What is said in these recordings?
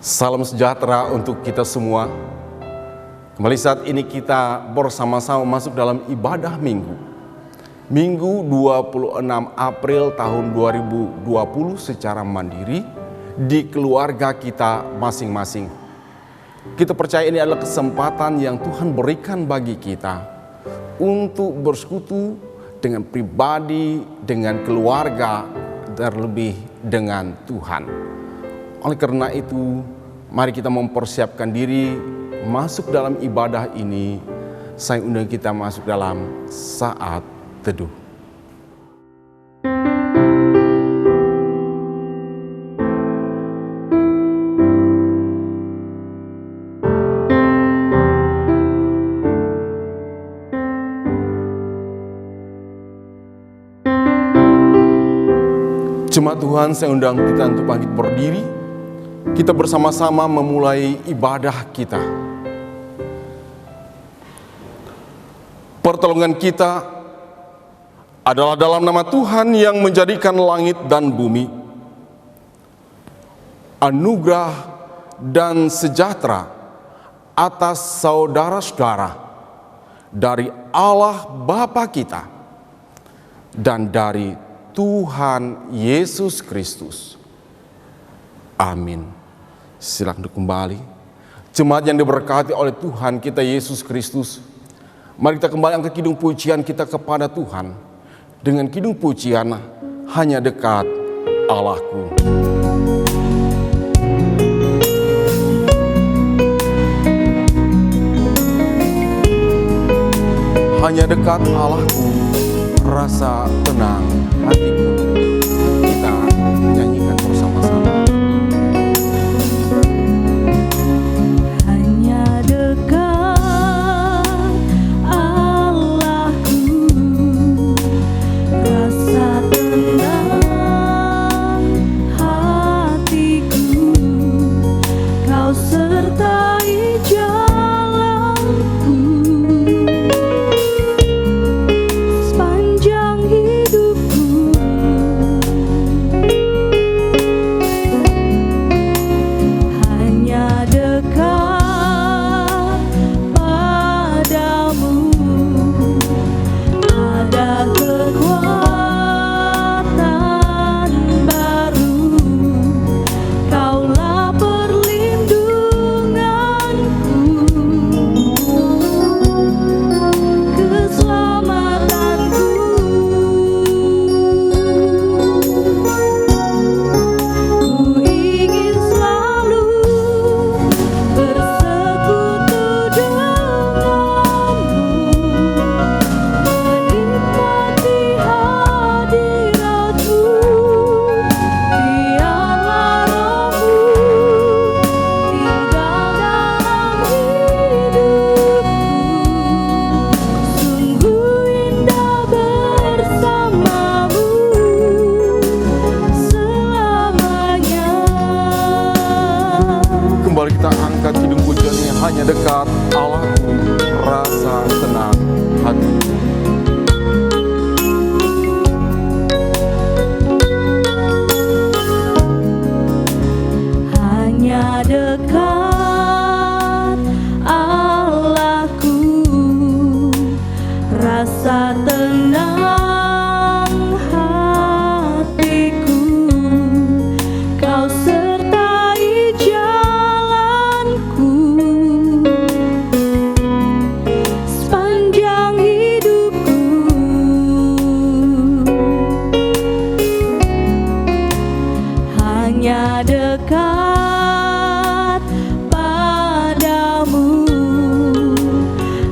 Salam sejahtera untuk kita semua. Kembali saat ini kita bersama-sama masuk dalam ibadah minggu. Minggu 26 April tahun 2020 secara mandiri di keluarga kita masing-masing. Kita percaya ini adalah kesempatan yang Tuhan berikan bagi kita untuk bersekutu dengan pribadi, dengan keluarga, terlebih dengan Tuhan. Oleh karena itu, mari kita mempersiapkan diri masuk dalam ibadah ini. Saya undang kita masuk dalam saat teduh. Jemaat Tuhan, saya undang kita untuk bangkit berdiri. Kita bersama-sama memulai ibadah kita. Pertolongan kita adalah dalam nama Tuhan yang menjadikan langit dan bumi. Anugerah dan sejahtera atas saudara-saudara dari Allah Bapa kita dan dari Tuhan Yesus Kristus. Amin. Silakan duduk kembali. Jemaat yang diberkati oleh Tuhan kita Yesus Kristus, mari kita kembali angkat kidung pujian kita kepada Tuhan. Dengan kidung pujian, hanya dekat Allahku. Hanya dekat Allahku, rasa tenang hatiku. Kita nyanyikan bersama-sama.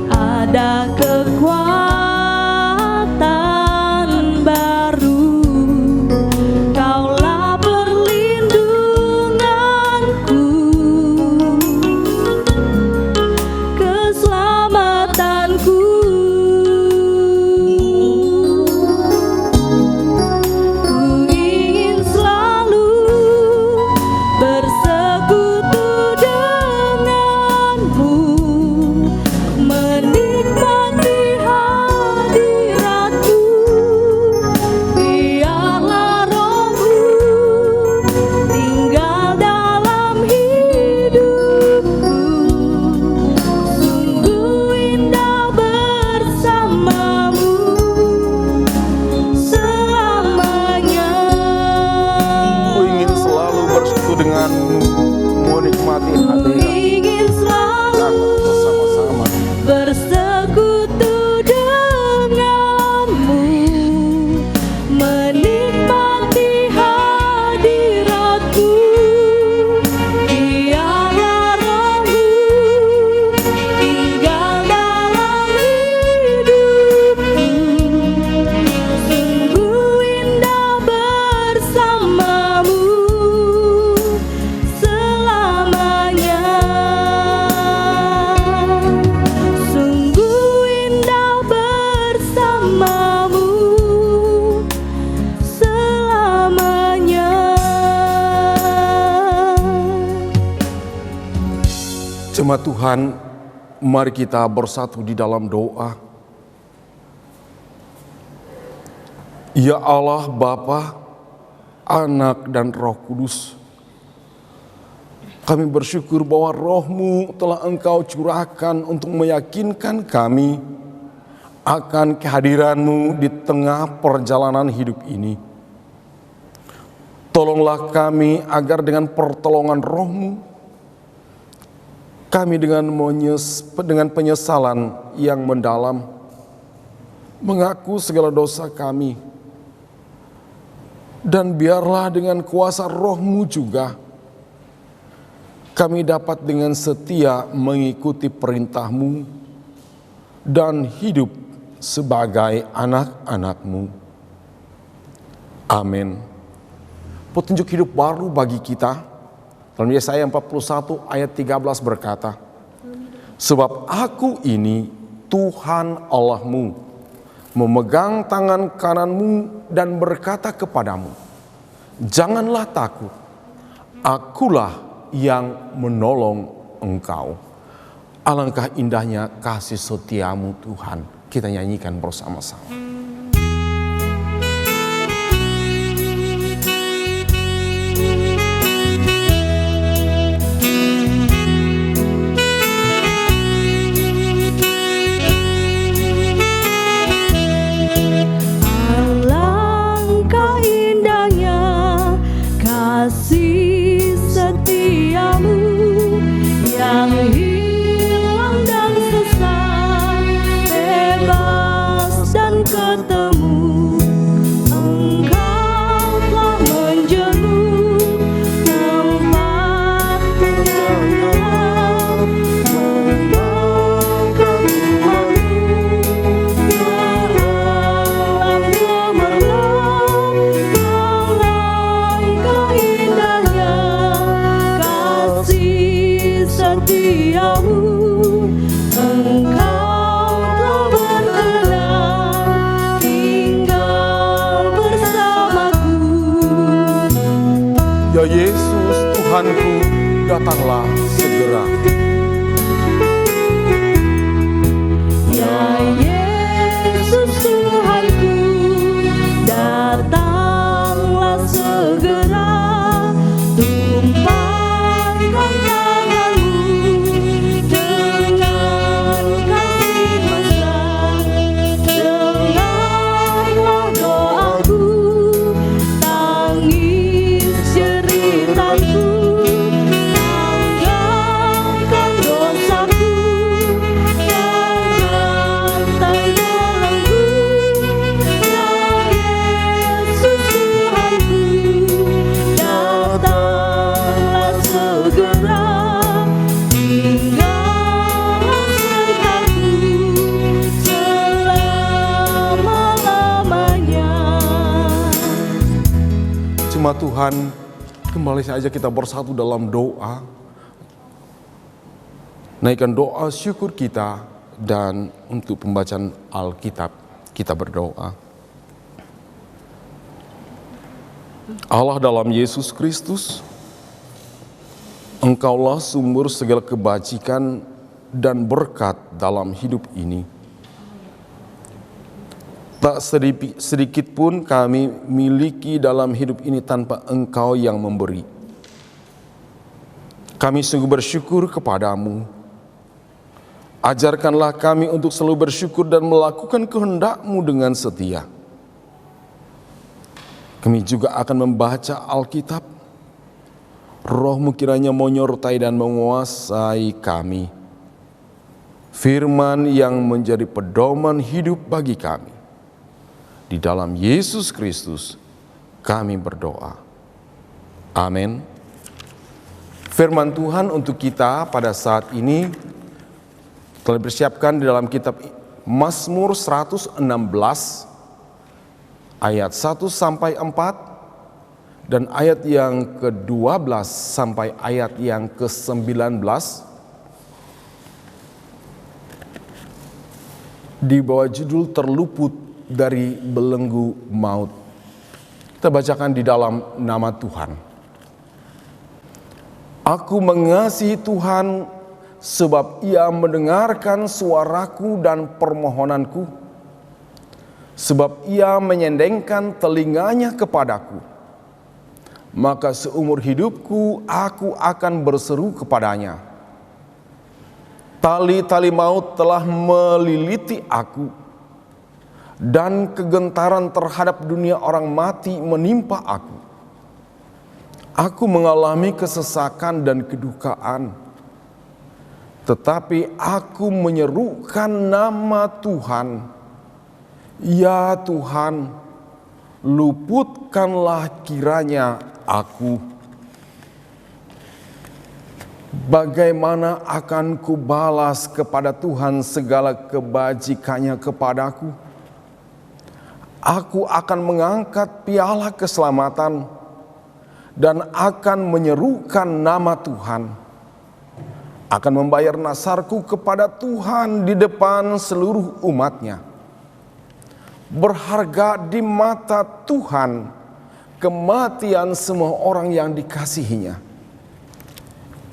Ada kekuatan Jemaat Tuhan, mari kita bersatu di dalam doa. Ya Allah Bapa, Anak dan Roh Kudus, kami bersyukur bahwa Roh-Mu telah Engkau curahkan untuk meyakinkan kami akan kehadiran-Mu di tengah perjalanan hidup ini. Tolonglah kami agar dengan pertolongan Roh-Mu, kami dengan penyesalan yang mendalam mengaku segala dosa kami, dan biarlah dengan kuasa Roh-Mu juga kami dapat dengan setia mengikuti perintah-Mu dan hidup sebagai anak-anak-Mu. Amin. Petunjuk hidup baru bagi kita dalam Yesaya 41 ayat 13 berkata, sebab aku ini Tuhan Allahmu, memegang tangan kananmu dan berkata kepadamu, janganlah takut, akulah yang menolong engkau. Alangkah indahnya kasih setiamu Tuhan. Kita nyanyikan bersama-sama. Ya Yesus Tuhanku, datanglah segera. Ya Yesus Tuhanku, datanglah segera. Tumpahkan tanganmu dengan kasih mesra. Dengarlah doaku, tangis ceritaku, tanggalkan dosaku, dan jantai belenggu. Ya Yesus Tuhanku, datanglah segera. Tinggallah sertaku selama-lamanya. Jemaat Tuhan, kembali saja kita bersatu dalam doa. Naikkan doa syukur kita, dan untuk pembacaan Alkitab kita berdoa. Allah dalam Yesus Kristus, Engkaulah sumber segala kebajikan dan berkat dalam hidup ini. Tak sedikit pun kami miliki dalam hidup ini tanpa Engkau yang memberi. Kami sungguh bersyukur kepadamu. Ajarkanlah kami untuk selalu bersyukur dan melakukan kehendak-Mu dengan setia. Kami juga akan membaca Alkitab. Roh-Mu kiranya menyertai dan menguasai kami. Firman yang menjadi pedoman hidup bagi kami. Di dalam Yesus Kristus kami berdoa. Amin. Firman Tuhan untuk kita pada saat ini telah dipersiapkan di dalam kitab Mazmur 116 ayat 1 sampai 4 dan ayat yang ke-12 sampai ayat yang ke-19 di bawah judul terluput dari belenggu maut. Kita bacakan di dalam nama Tuhan. Aku mengasihi Tuhan sebab ia mendengarkan suaraku dan permohonanku, sebab ia menyendengkan telinganya kepadaku. Maka seumur hidupku aku akan berseru kepadanya. Tali-tali maut telah meliliti aku, dan kegentaran terhadap dunia orang mati menimpa aku. Aku mengalami kesesakan dan kedukaan, tetapi aku menyerukan nama Tuhan. Ya Tuhan, luputkanlah kiranya aku. Bagaimana akan kubalas kepada Tuhan segala kebajikannya kepadaku? Aku akan mengangkat piala keselamatan dan akan menyerukan nama Tuhan. Akan membayar nasarku kepada Tuhan di depan seluruh umatnya. Berharga di mata Tuhan kematian semua orang yang dikasihinya.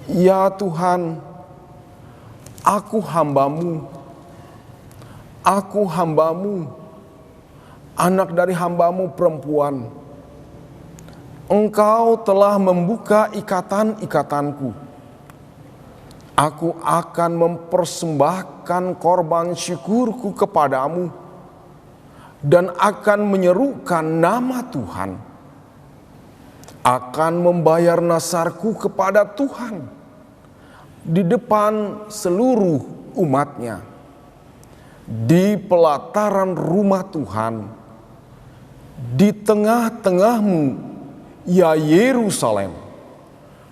Ya Tuhan, aku hambamu, anak dari hambamu perempuan. Engkau telah membuka ikatan-ikatanku. Aku akan mempersembahkan korban syukurku kepadamu dan akan menyerukan nama Tuhan. Akan membayar nasarku kepada Tuhan di depan seluruh umatnya. Di pelataran rumah Tuhan, di tengah-tengahmu, ya Yerusalem.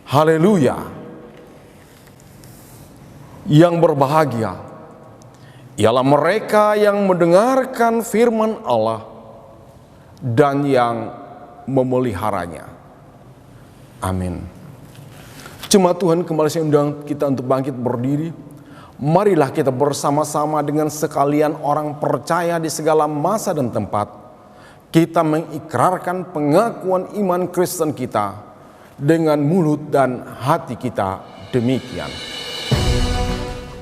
Haleluya. Yang berbahagia ialah mereka yang mendengarkan firman Allah dan yang memeliharanya. Amin. Jemaat Tuhan, kembali saya undang kita untuk bangkit berdiri. Marilah kita bersama-sama dengan sekalian orang percaya di segala masa dan tempat. Kita mengikrarkan pengakuan iman Kristen kita dengan mulut dan hati kita demikian.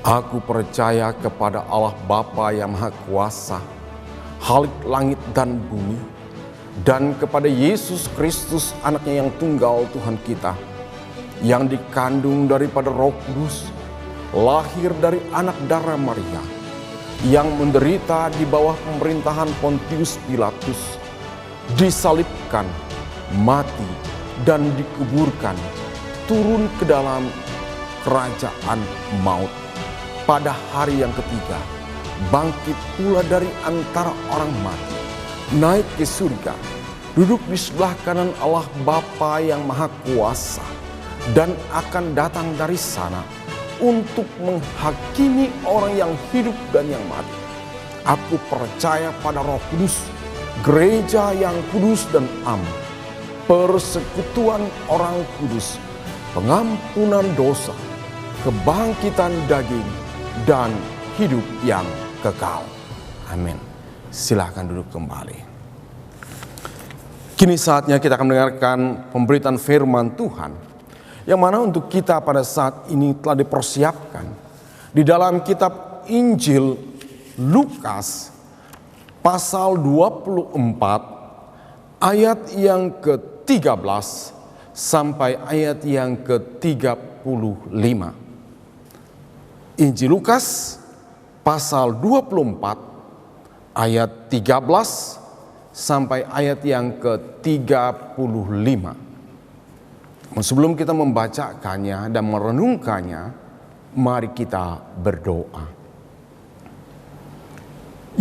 Aku percaya kepada Allah Bapa yang Maha Kuasa, Khalik langit dan bumi, dan kepada Yesus Kristus anaknya yang tunggal Tuhan kita, yang dikandung daripada Roh Kudus, lahir dari anak darah Maria, yang menderita di bawah pemerintahan Pontius Pilatus, disalibkan, mati, dan dikuburkan, turun ke dalam kerajaan maut. Pada hari yang ketiga, bangkit pula dari antara orang mati, naik ke surga, duduk di sebelah kanan Allah Bapa yang Maha Kuasa, dan akan datang dari sana untuk menghakimi orang yang hidup dan yang mati. Aku percaya pada Roh Kudus, gereja yang kudus dan am, persekutuan orang kudus, pengampunan dosa, kebangkitan daging, dan hidup yang kekal. Amin. Silahkan duduk kembali. Kini saatnya kita akan mendengarkan pemberitaan firman Tuhan, yang mana untuk kita pada saat ini telah dipersiapkan di dalam kitab Injil Lukas pasal 24 ayat yang ke-13 sampai ayat yang ke-35. Injil Lukas pasal 24 ayat 13 sampai ayat yang ke-35. Sebelum kita membacakannya dan merenungkannya, mari kita berdoa.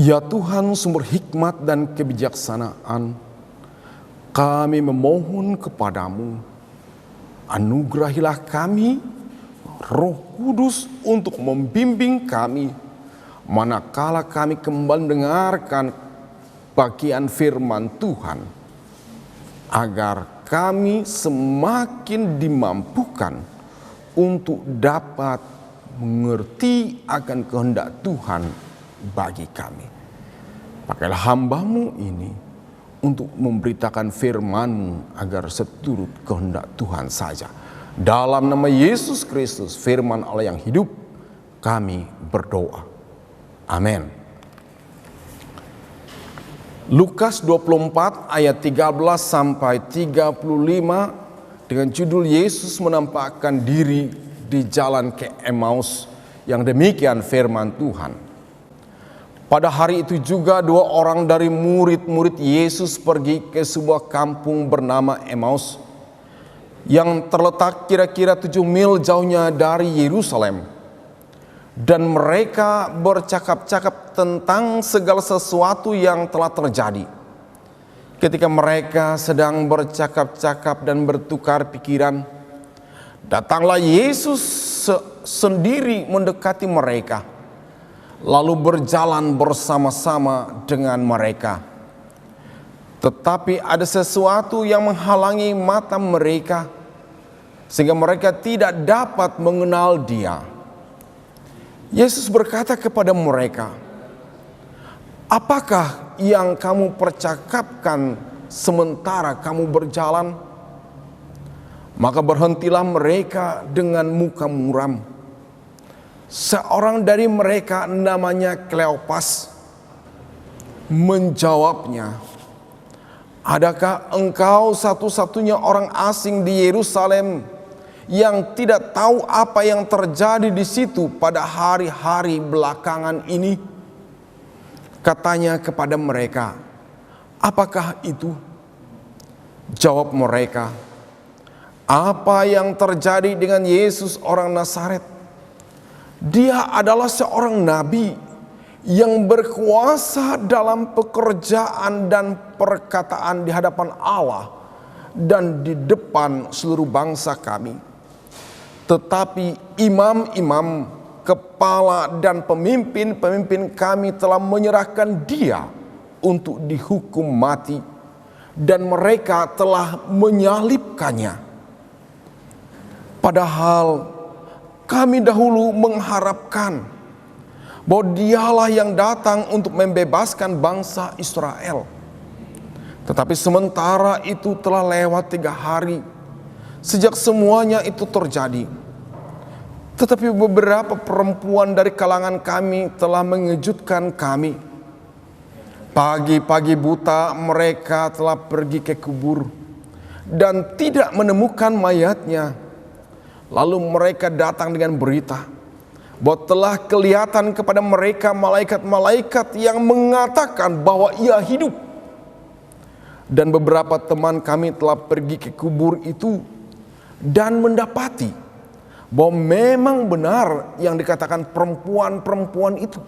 Ya Tuhan, sumber hikmat dan kebijaksanaan, kami memohon kepadamu, anugerahilah kami Roh Kudus untuk membimbing kami manakala kami kembali mendengarkan bagian firman Tuhan, agar kami semakin dimampukan untuk dapat mengerti akan kehendak Tuhan bagi kami. Pakailah hamba-Mu ini untuk memberitakan firman-Mu agar seturut kehendak Tuhan saja. Dalam nama Yesus Kristus, firman Allah yang hidup, kami berdoa. Amin. Lukas 24 ayat 13 sampai 35 dengan judul Yesus menampakkan diri di jalan ke Emmaus, yang demikian firman Tuhan. Pada hari itu juga 2 orang dari murid-murid Yesus pergi ke sebuah kampung bernama Emmaus yang terletak kira-kira 7 mil jauhnya dari Yerusalem. Dan mereka bercakap-cakap tentang segala sesuatu yang telah terjadi. Ketika mereka sedang bercakap-cakap dan bertukar pikiran, datanglah Yesus sendiri mendekati mereka, lalu berjalan bersama-sama dengan mereka. Tetapi ada sesuatu yang menghalangi mata mereka, sehingga mereka tidak dapat mengenal Dia. Yesus berkata kepada mereka, "Apakah yang kamu percakapkan sementara kamu berjalan?" Maka berhentilah mereka dengan muka muram. Seorang dari mereka namanya Kleopas menjawabnya, "Adakah engkau satu-satunya orang asing di Yerusalem yang tidak tahu apa yang terjadi di situ pada hari-hari belakangan ini?" Katanya kepada mereka, "Apakah itu?" Jawab mereka, "Apa yang terjadi dengan Yesus orang Nazaret? Dia adalah seorang nabi yang berkuasa dalam pekerjaan dan perkataan di hadapan Allah dan di depan seluruh bangsa kami. Tetapi imam-imam, kepala dan pemimpin-pemimpin kami telah menyerahkan Dia untuk dihukum mati, dan mereka telah menyalibkannya. Padahal kami dahulu mengharapkan bahwa Dialah yang datang untuk membebaskan bangsa Israel. Tetapi sementara itu telah lewat 3 hari sejak semuanya itu terjadi. Tetapi beberapa perempuan dari kalangan kami telah mengejutkan kami. Pagi-pagi buta mereka telah pergi ke kubur dan tidak menemukan mayatnya. Lalu mereka datang dengan berita bahwa telah kelihatan kepada mereka malaikat-malaikat yang mengatakan bahwa ia hidup. Dan beberapa teman kami telah pergi ke kubur itu dan mendapati bahwa memang benar yang dikatakan perempuan-perempuan itu.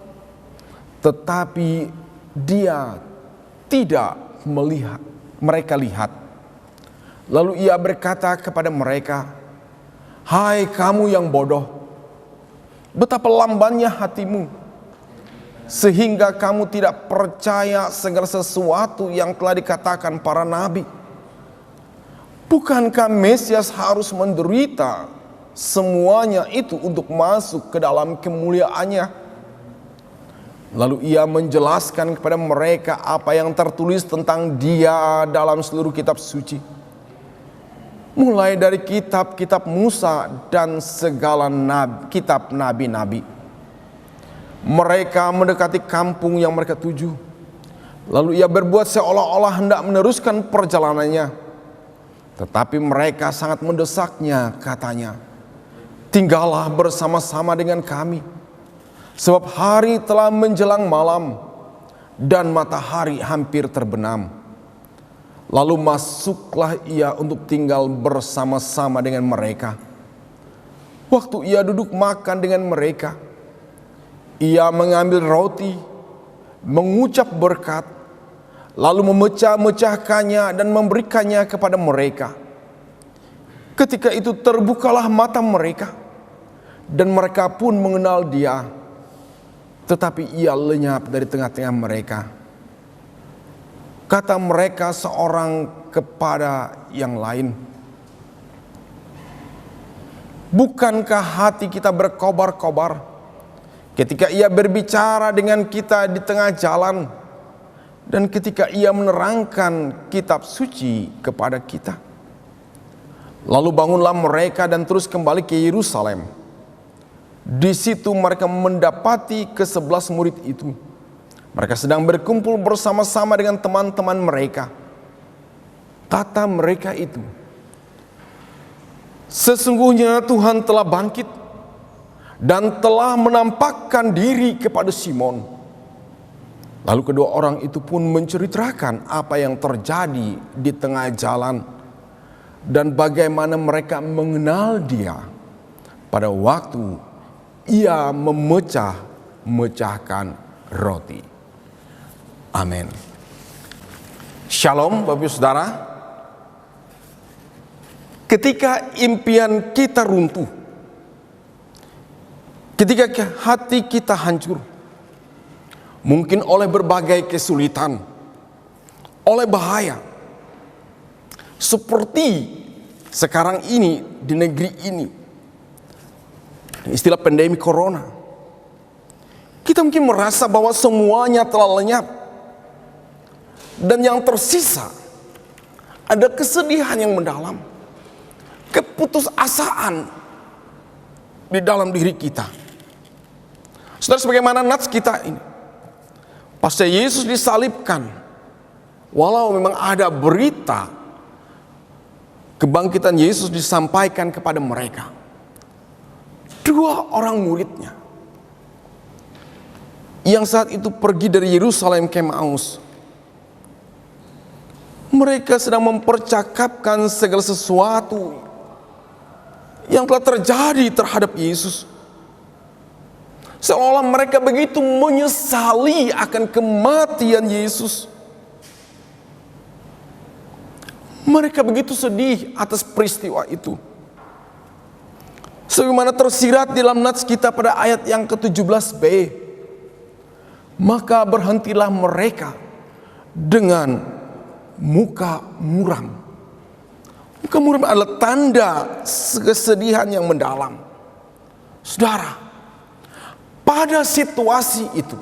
Tetapi dia tidak melihat, mereka lihat. Lalu ia berkata kepada mereka, "Hai kamu yang bodoh, betapa lambannya hatimu, sehingga kamu tidak percaya segala sesuatu yang telah dikatakan para nabi. Bukankah Mesias harus menderita semuanya itu untuk masuk ke dalam kemuliaannya?" Lalu ia menjelaskan kepada mereka apa yang tertulis tentang Dia dalam seluruh kitab suci, mulai dari kitab-kitab Musa dan segala kitab nabi-nabi. Mereka mendekati kampung yang mereka tuju. Lalu ia berbuat seolah-olah hendak meneruskan perjalanannya. Tetapi mereka sangat mendesaknya, katanya, "Tinggallah bersama-sama dengan kami, sebab hari telah menjelang malam dan matahari hampir terbenam." Lalu masuklah ia untuk tinggal bersama-sama dengan mereka. Waktu ia duduk makan dengan mereka, ia mengambil roti, mengucap berkat, lalu memecah-mecahkannya dan memberikannya kepada mereka. Ketika itu terbukalah mata mereka, dan mereka pun mengenal Dia. Tetapi ia lenyap dari tengah-tengah mereka. Kata mereka seorang kepada yang lain, "Bukankah hati kita berkobar-kobar ketika ia berbicara dengan kita di tengah jalan, dan ketika ia menerangkan kitab suci kepada kita?" Lalu bangunlah mereka dan terus kembali ke Yerusalem. Di situ mereka mendapati ke-11 murid itu. Mereka sedang berkumpul bersama-sama dengan teman-teman mereka. Kata mereka itu, sesungguhnya Tuhan telah bangkit dan telah menampakkan diri kepada Simon. Lalu kedua orang itu pun menceritakan apa yang terjadi di tengah jalan dan bagaimana mereka mengenal Dia pada waktu Ia memecahkan roti. Amin. Shalom Bapak Ibu Saudara. Ketika impian kita runtuh, ketika hati kita hancur, mungkin oleh berbagai kesulitan, oleh bahaya, seperti sekarang ini di negeri ini, istilah pandemi corona, kita mungkin merasa bahwa semuanya telah lenyap, dan yang tersisa ada kesedihan yang mendalam, keputusasaan di dalam diri kita. Saudara, sebagaimana nats kita ini, pasca Yesus disalibkan, walau memang ada berita kebangkitan Yesus disampaikan kepada mereka, dua orang muridnya yang saat itu pergi dari Yerusalem ke Emmaus, mereka sedang mempercakapkan segala sesuatu yang telah terjadi terhadap Yesus. Seolah-olah mereka begitu menyesali akan kematian Yesus. Mereka begitu sedih atas peristiwa itu. Sebagaimana tersirat dalam nats kita pada ayat yang ke-17b. Maka berhentilah mereka dengan muka muram. Muka muram adalah tanda kesedihan yang mendalam. Saudara, pada situasi itu,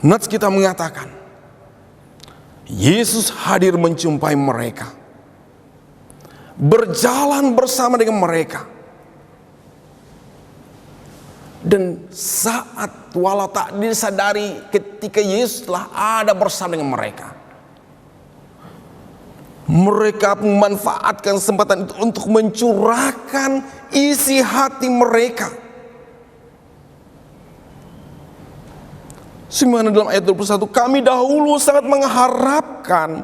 nats kita mengatakan, Yesus hadir menjumpai mereka, berjalan bersama dengan mereka. Dan saat walau tak disadari ketika Yesus telah ada bersama dengan mereka, mereka memanfaatkan kesempatan itu untuk mencurahkan isi hati mereka. Sebagaimana dalam ayat 21, kami dahulu sangat mengharapkan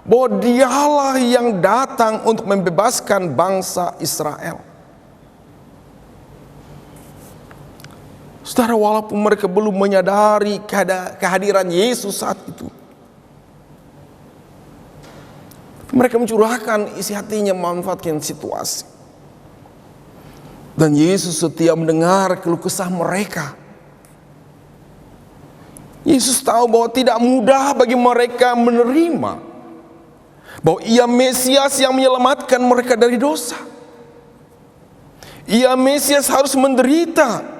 bahwa Dialah yang datang untuk membebaskan bangsa Israel. Saudara, walaupun mereka belum menyadari kehadiran Yesus saat itu, mereka mencurahkan isi hatinya, memanfaatkan situasi. Dan Yesus setia mendengar keluh kesah mereka. Yesus tahu bahwa tidak mudah bagi mereka menerima bahwa Ia Mesias yang menyelamatkan mereka dari dosa. Ia Mesias harus menderita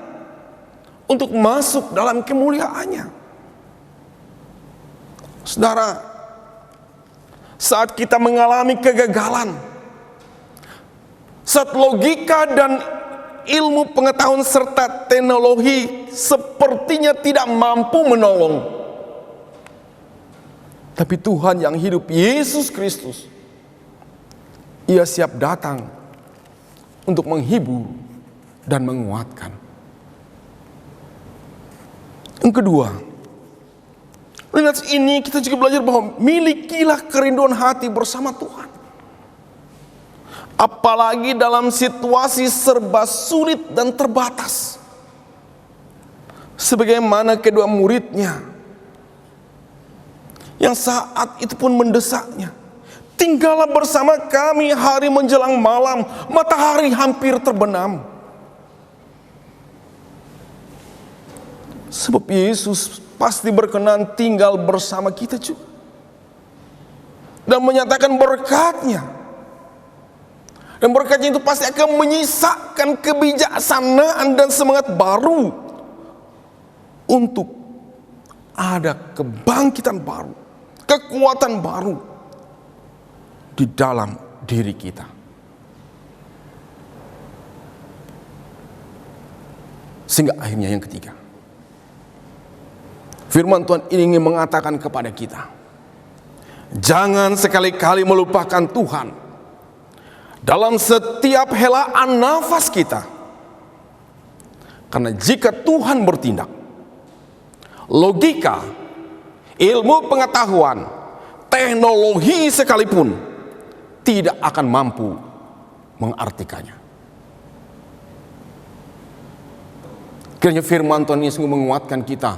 untuk masuk dalam kemuliaannya. Saudara, saat kita mengalami kegagalan, saat logika dan ilmu pengetahuan serta teknologi sepertinya tidak mampu menolong, tapi Tuhan yang hidup, Yesus Kristus, Ia siap datang untuk menghibur dan menguatkan. Yang kedua, lihat ini kita juga belajar bahwa milikilah kerinduan hati bersama Tuhan. Apalagi dalam situasi serba sulit dan terbatas. Sebagaimana kedua muridnya yang saat itu pun mendesaknya, tinggallah bersama kami hari menjelang malam, matahari hampir terbenam. Sebab Yesus pasti berkenan tinggal bersama kita juga, dan menyatakan berkat-Nya. Dan berkat-Nya itu pasti akan menyisakan kebijaksanaan dan semangat baru untuk ada kebangkitan baru, kekuatan baru di dalam diri kita. Sehingga akhirnya yang ketiga, firman Tuhan ingin mengatakan kepada kita, jangan sekali-kali melupakan Tuhan dalam setiap helaan nafas kita. Karena jika Tuhan bertindak, logika, ilmu pengetahuan, teknologi sekalipun tidak akan mampu mengartikannya. Kiranya firman Tuhan ini sungguh menguatkan kita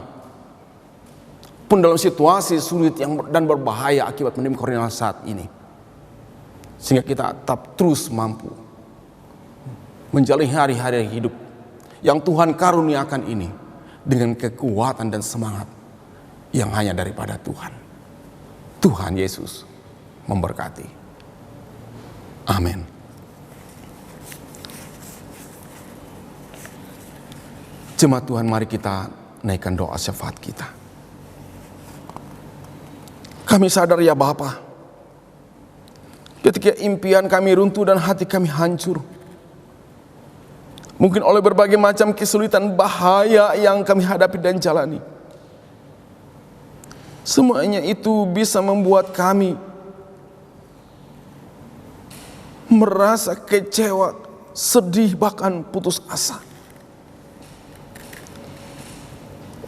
pun dalam situasi sulit dan berbahaya akibat pandemi corona saat ini, sehingga kita tetap terus mampu menjalani hari-hari hidup yang Tuhan karuniakan ini dengan kekuatan dan semangat yang hanya daripada Tuhan. Tuhan Yesus memberkati. Amin. Jemaat Tuhan, mari kita naikkan doa syafaat kita. Kami sadar ya Bapa, ketika impian kami runtuh dan hati kami hancur, mungkin oleh berbagai macam kesulitan, bahaya yang kami hadapi dan jalani. Semuanya itu bisa membuat kami merasa kecewa, sedih, bahkan putus asa.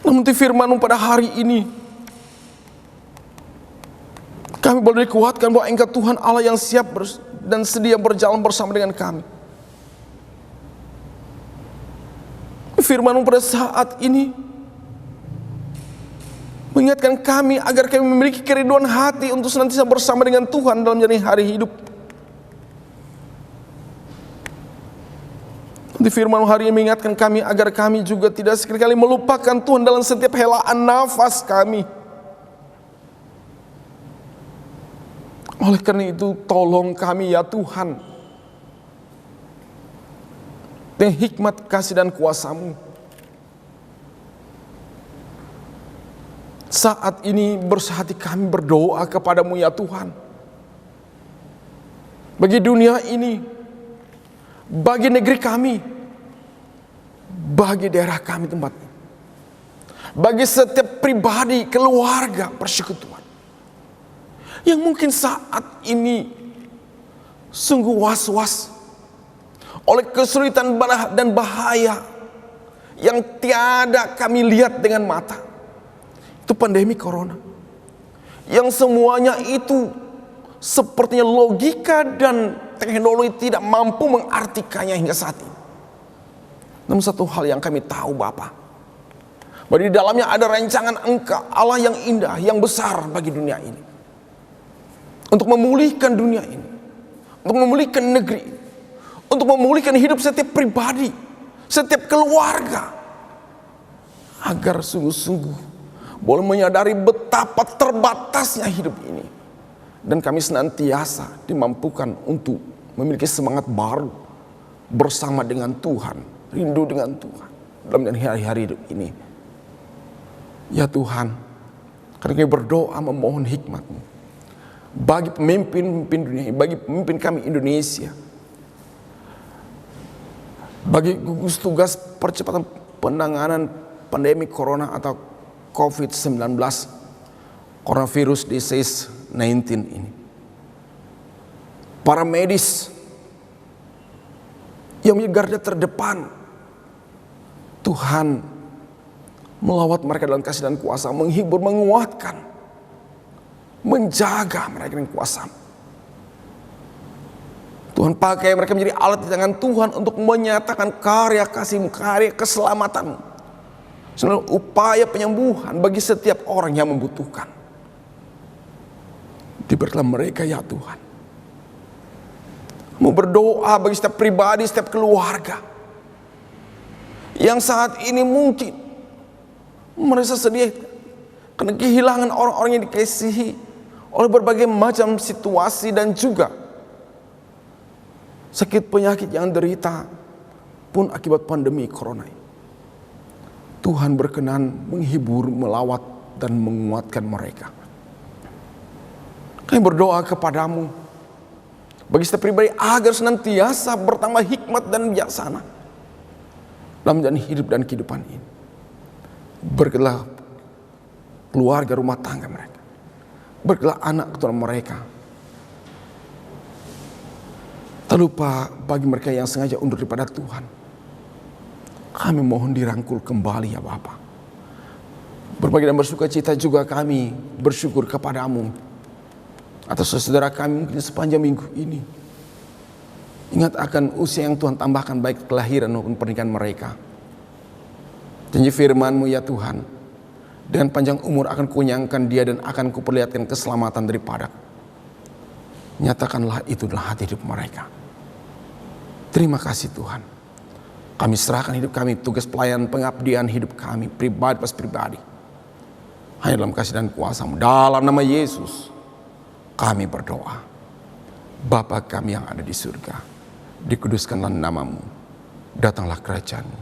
Namun di firman-Mu pada hari ini, kami boleh dikuatkan bahwa Engkau Tuhan Allah yang siap dan sedia berjalan bersama dengan kami. Firman-Mu pada saat ini mengingatkan kami agar kami memiliki kerinduan hati untuk senantiasa bersama dengan Tuhan dalam menjalani hari hidup. Di firman hari ini mengingatkan kami agar kami juga tidak sekali-kali melupakan Tuhan dalam setiap helaan nafas kami. Oleh karena itu, tolong kami ya Tuhan, dengan hikmat, kasih dan kuasa-Mu, saat ini bersehati kami berdoa kepada-Mu ya Tuhan, bagi dunia ini, bagi negeri kami, bagi daerah kami tempat, bagi setiap pribadi, keluarga, persekutuan yang mungkin saat ini sungguh was-was oleh kesulitan dan bahaya yang tiada kami lihat dengan mata. Itu pandemi corona, yang semuanya itu sepertinya logika dan teknologi tidak mampu mengartikannya hingga saat ini. Namun satu hal yang kami tahu Bapa, bahwa di dalamnya ada rancangan Engkau, Allah yang indah, yang besar bagi dunia ini, untuk memulihkan dunia ini, untuk memulihkan negeri ini, untuk memulihkan hidup setiap pribadi, setiap keluarga, agar sungguh-sungguh boleh menyadari betapa terbatasnya hidup ini, dan kami senantiasa dimampukan untuk memiliki semangat baru bersama dengan Tuhan, rindu dengan Tuhan dalam hari-hari hidup ini. Ya Tuhan, karena kami berdoa memohon hikmat-Mu bagi pemimpin dunia, bagi pemimpin kami Indonesia, bagi gugus tugas percepatan penanganan pandemi corona atau COVID-19, coronavirus disease 19 ini, para medis yang menjadi garda terdepan, Tuhan melawat mereka dalam kasih dan kuasa, menghibur, menguatkan, menjaga mereka dengan kuasa. Tuhan pakai mereka menjadi alat di tangan Tuhan untuk menyatakan karya kasih-Mu, karya keselamatan-Mu, seluruh upaya penyembuhan bagi setiap orang yang membutuhkan. Diberkatilah mereka ya Tuhan. Mau berdoa bagi setiap pribadi, setiap keluarga yang saat ini mungkin merasa sedih karena kehilangan orang-orang yang dikasihi oleh berbagai macam situasi dan juga sakit penyakit yang derita pun akibat pandemi corona. Tuhan berkenan menghibur, melawat dan menguatkan mereka. Kami berdoa kepadamu bagi setiap pribadi agar senantiasa bertambah hikmat dan bijaksana dalam menjalani hidup dan kehidupan ini. Berkatilah keluarga rumah tangga mereka. Berkatilah anak keturunan mereka. Tak lupa bagi mereka yang sengaja undur daripada Tuhan, kami mohon dirangkul kembali ya Bapa. Berbagi dan bersuka cita juga kami bersyukur kepadamu atas saudara kami mungkin sepanjang minggu ini. Ingat akan usia yang Tuhan tambahkan baik kelahiran maupun pernikahan mereka. Janji firman-Mu ya Tuhan, dengan panjang umur akan kunyangkan dia dan akan kuperlihatkan keselamatan daripada. Nyatakanlah itu dalam hati hidup mereka. Terima kasih Tuhan. Kami serahkan hidup kami, tugas pelayanan pengabdian hidup kami, pribadi pas pribadi. Hanya dalam kasih dan kuasa-Mu. Dalam nama Yesus kami berdoa. Bapa kami yang ada di surga, dikuduskanlah nama-Mu, datanglah kerajaan-Mu,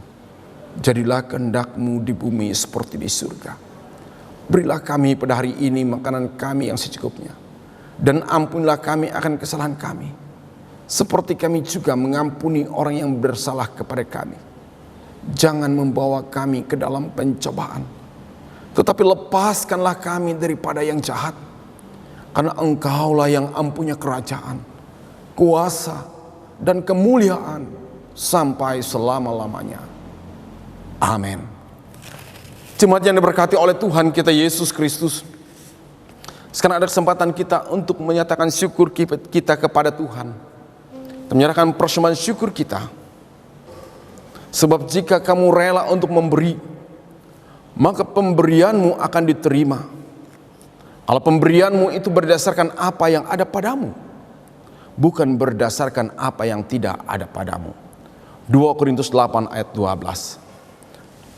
jadilah kehendak-Mu di bumi seperti di surga. Berilah kami pada hari ini makanan kami yang secukupnya, dan ampunilah kami akan kesalahan kami, seperti kami juga mengampuni orang yang bersalah kepada kami. Jangan membawa kami ke dalam pencobaan, tetapi lepaskanlah kami daripada yang jahat. Karena Engkaulah yang mempunyai kerajaan, kuasa, dan kemuliaan sampai selama-lamanya. Amin. Jemaat yang diberkati oleh Tuhan kita Yesus Kristus, sekarang ada kesempatan kita untuk menyatakan syukur kita kepada Tuhan, menyerahkan persembahan syukur kita. Sebab jika kamu rela untuk memberi, maka pemberianmu akan diterima. Kalau pemberianmu itu berdasarkan apa yang ada padamu, bukan berdasarkan apa yang tidak ada padamu. 2 Korintus 8 ayat 12.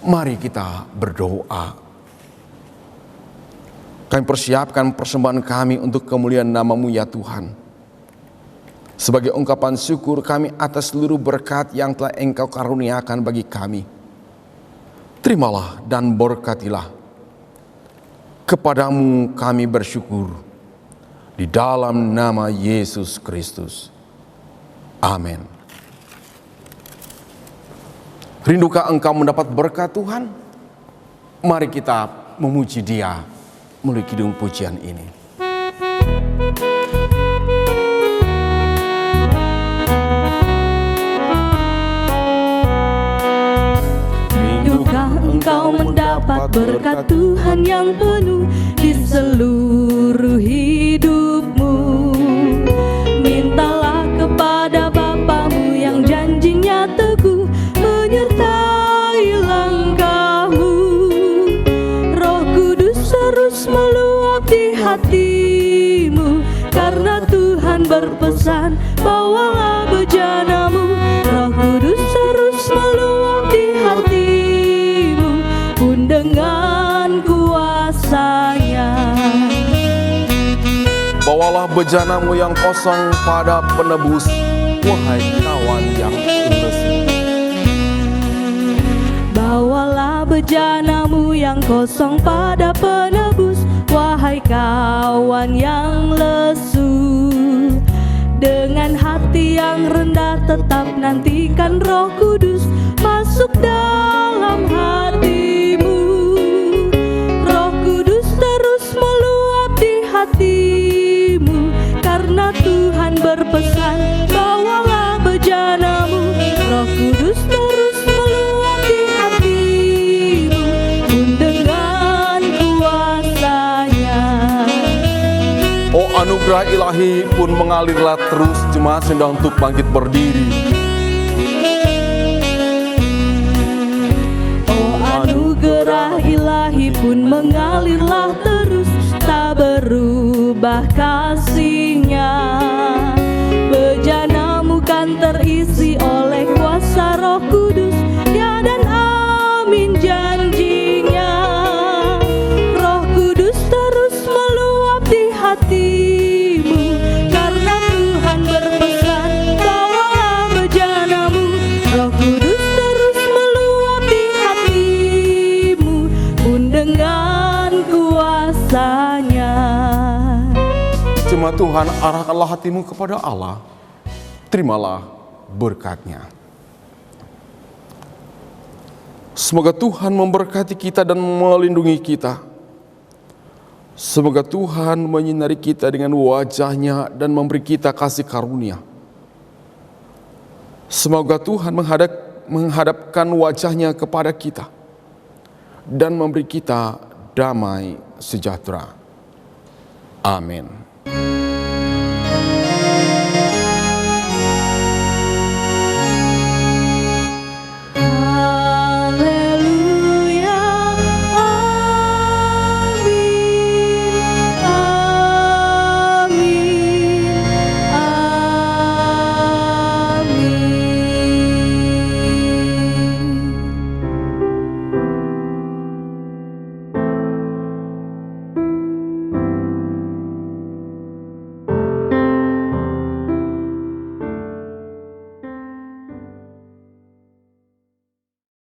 Mari kita berdoa. Kami persiapkan persembahan kami untuk kemuliaan nama-Mu ya Tuhan. Sebagai ungkapan syukur kami atas seluruh berkat yang telah Engkau karuniakan bagi kami. Terimalah dan berkatilah. Kepadamu kami bersyukur. Di dalam nama Yesus Kristus. Amin. Rindukah engkau mendapat berkat Tuhan? Mari kita memuji Dia melalui kidung pujian ini. Rindukah engkau mendapat berkat Tuhan yang penuh di seluruh hidupmu? Mintalah kepada Bapamu yang janjinya teguh menyertai langkahmu. Roh Kudus terus meluap di hatimu, karena Tuhan berpesan, bawalah bejanamu. Roh Kudus terus meluap di hatimu, pun dengan kuasa-Nya. Bawalah bejanamu yang kosong pada penebus, wahai kawan yang lesu. Bawalah bejanamu yang kosong pada penebus, wahai kawan yang lesu. Dengan hati yang rendah tetap nantikan Roh Kudus masuk dalam hatimu. Roh Kudus terus meluap di hatimu, karena Tuhan berpesan, bawalah bejanamu. Roh Kudus terus meluap di hatimu, pun dengan kuasa-Nya. Oh anugerah ilahi pun mengalirlah terus. Jemaat sedang untuk bangkit berdiri. Oh anugerah ilahi pun mengalirlah terus, tak berubah kasih-Nya. Bejanamu kan terisi oleh kuasa Roh Kudus, ya dan amin janji-Nya. Roh Kudus terus meluap di hatimu, karena Tuhan berpesan, bawalah bejanamu. Roh Kudus terus meluap di hatimu, pun dengan kuasa-Nya. Jemaat Tuhan, arahkanlah hatimu kepada Allah. Terimalah berkat-Nya. Semoga Tuhan memberkati kita dan melindungi kita. Semoga Tuhan menyinari kita dengan wajah-Nya dan memberi kita kasih karunia. Semoga Tuhan menghadapkan wajah-Nya kepada kita dan memberi kita damai sejahtera. Amin.